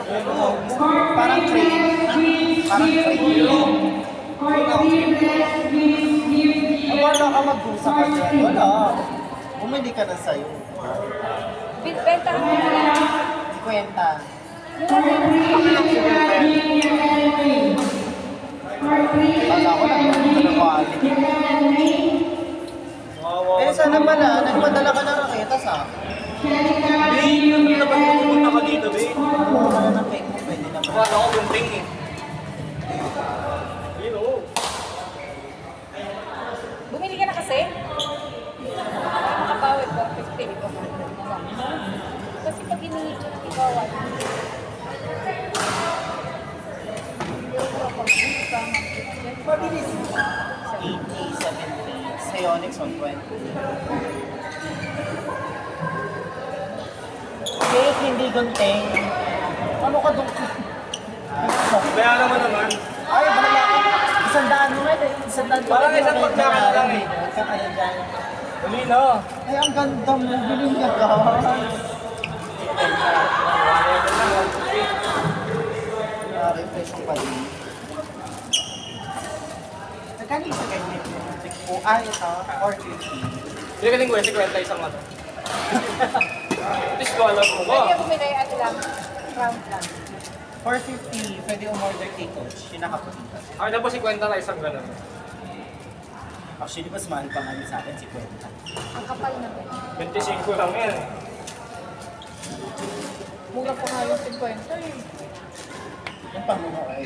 Parang crane. Parang crane. Wala ka mag-usa ka dyan. Wala. Bumili ka na sa'yo. Benta ka na lang. 50. Wala ko lang yung quality. Eh sana pala, nagpadala ka ng raketas ha? Hindi na ba pupunta ka dito, be? Wala ng cake mo, pwede naman. Wala ako gunting eh. Yun o. Bumili ka na kasi? Nakabawi ko, 50 ito. Kasi pag iniiwawan, Mabilis. 80, 70, Sionix 120. Cake, hindi gunting. Ano ka doon? Kaya naman. Ay, bahala ka. 100 mo eh. 100 Parang isang pagkakala lang eh. Kaya dyan. Uli na. Ay, ang ganda mo. Bilhin ka guys. Refresh yung pali. Nagkano yung sa ganyan? Ito, 450. Hindi ka din kwenta, kwenta isang ano. Please ko alam mo ba? pwede bumili, ano lang, round lang. 450, pwede umorder kay Coach. Yung nakaputi. Ay, na po si kwenta na isang gano'n. Actually, mas mahal pa nga yun sa akin, si Kwenta. Ang kapal na ba? 25 lang yan. Mura pa nga yung 50 eh. Yung pamungo ay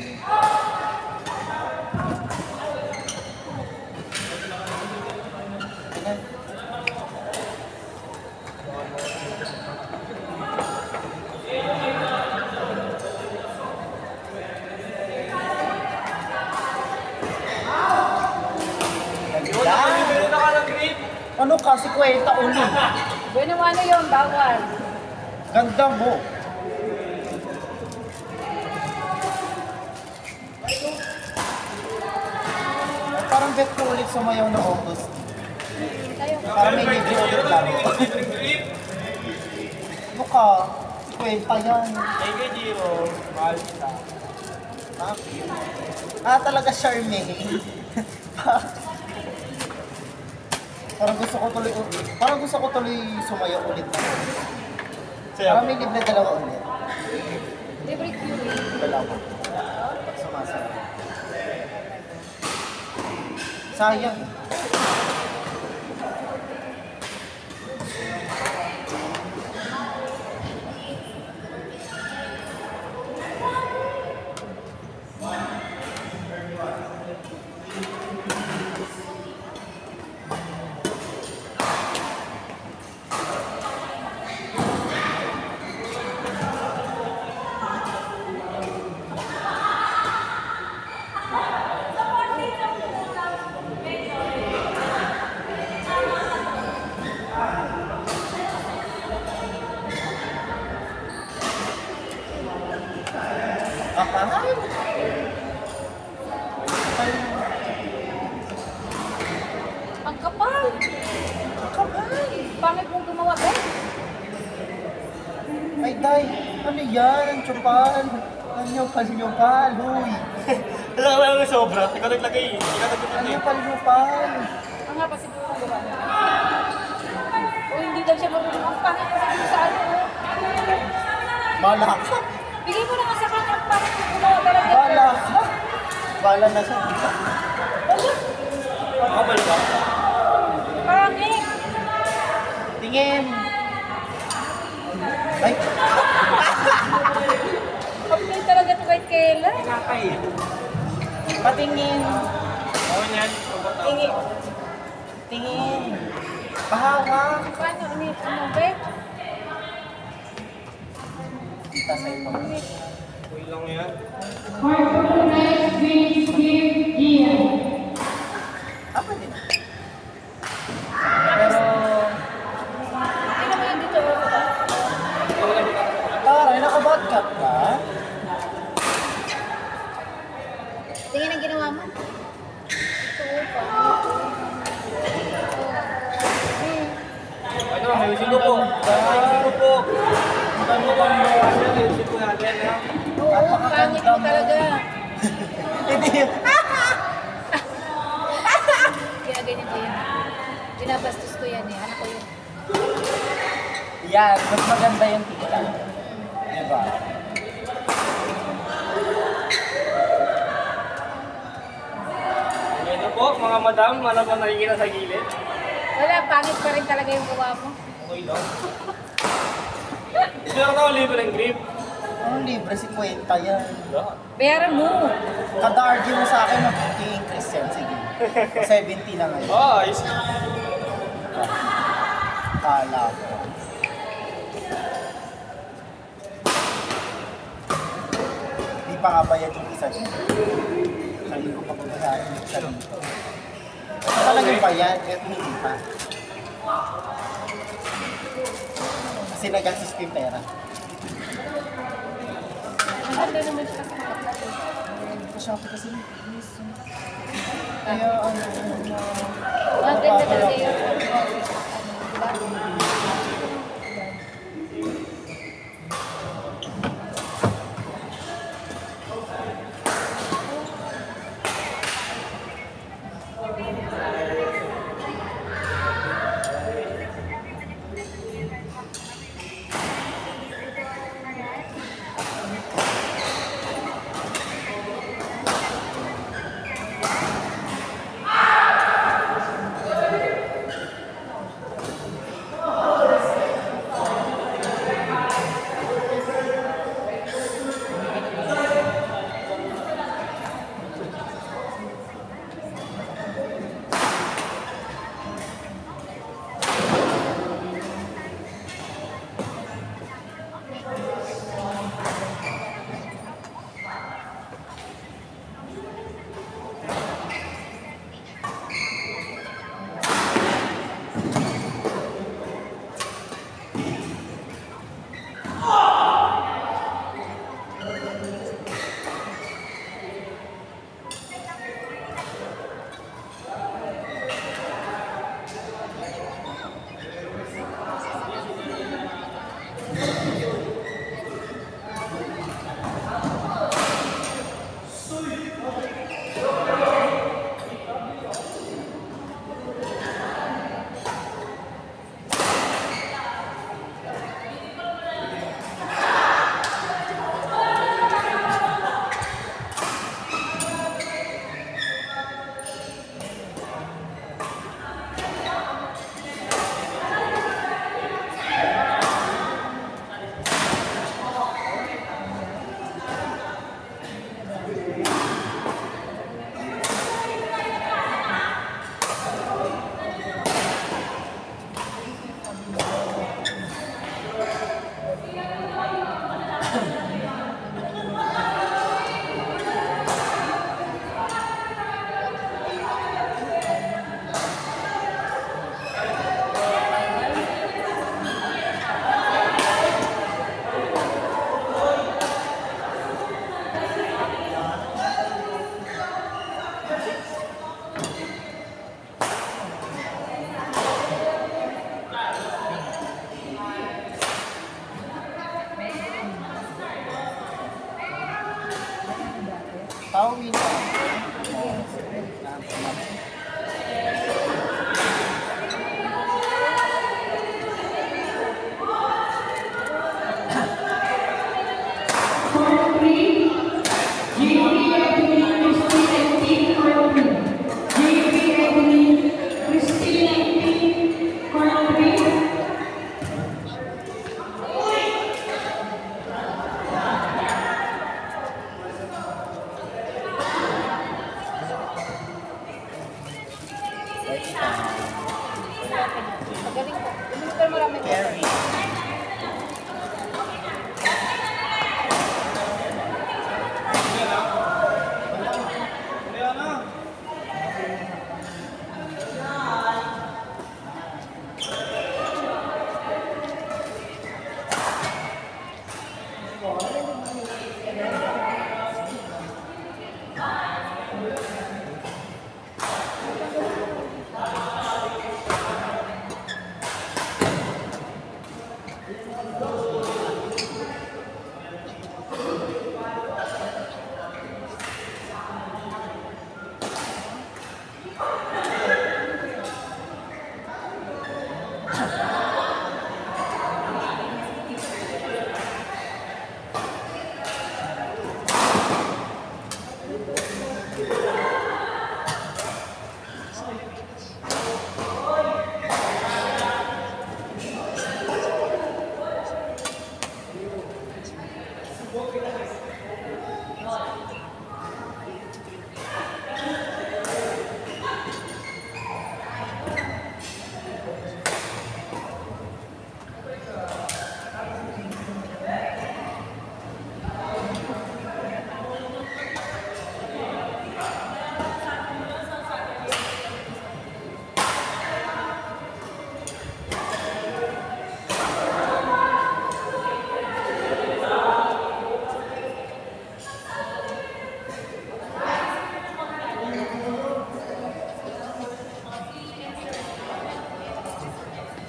Ayan. Ano kasi kwenta ulo? Bueno, ano yun, bawal. Ganda mo. Parang bet ko ulit sumayaw na August. Parang may libre ulit lang. Ano ka? Kwenta yan. Thank you, Jiro. Mahal kita. Talaga Charmaine. Parang gusto ko tuloy sumayaw ulit na. Parang may libre dalawa ulit. Libre Curie. Dalawa. Sumasayaw. Sayang. Ang kapal! Ang kapal! Pangit mong gumawa ba? Ay, Day, ano yan? Ang tsupal. Ano yung palyupal, huy. Alam mo yung sobra. Ikaw naglagay. Ikaw Ano naglagay. yung palyupal? Ang nga pa siguro ang gawa niya. O hindi daw siya marunong. Ang pangit pa siguro sa ano. Bala ka. Bigay mo na nga sa kanya ang pangit mong gumawa talaga. Bala ka. Bala na siya. Kapal ba? Pangit! Tingin. Ay, Kapag talaga ito kahit kailan. Kakay. patingin. Oo yan. Tingin. Tingin. Pahawa. Paano? Ano ba? Kita sa ito. Uy lang yan. Apa din? Pero, Tingnan mo yun dito. taray, naka-vodka ka? Tingin ang ginawa mo. Ito pa. Ano, may usin ko po. May usin ko po. Ano bang may usin ko natin, ha? Pangit mo talaga. Hindi yun. Ginaganyan ko yan. Binabastos ko yan eh. Anak ko yun. Yan, mas maganda yung tita. Diba? Ano po, mga madam, alam mo nakikita sa gilid. Wala, pangit pa rin talaga yung gawa mo. Okay lang. Meron ako libreng grip. Ang libre, 50 yan. Bayaran mo. Kada RG mo sa akin, mag-i-increase yan. Sige. 70 na ngayon. Ayos. Kala ko. Di pa nga bayad yung isa dito. Sabi ko pa pagbayaran yung isa dito. Ito talagang bayad, kahit hindi pa. Kasi nag-assist ko yung pera. Ang ganda naman siya kasi. Shopee kasi kaya ano Ang ganda talaga yun. Diba?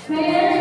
Prayer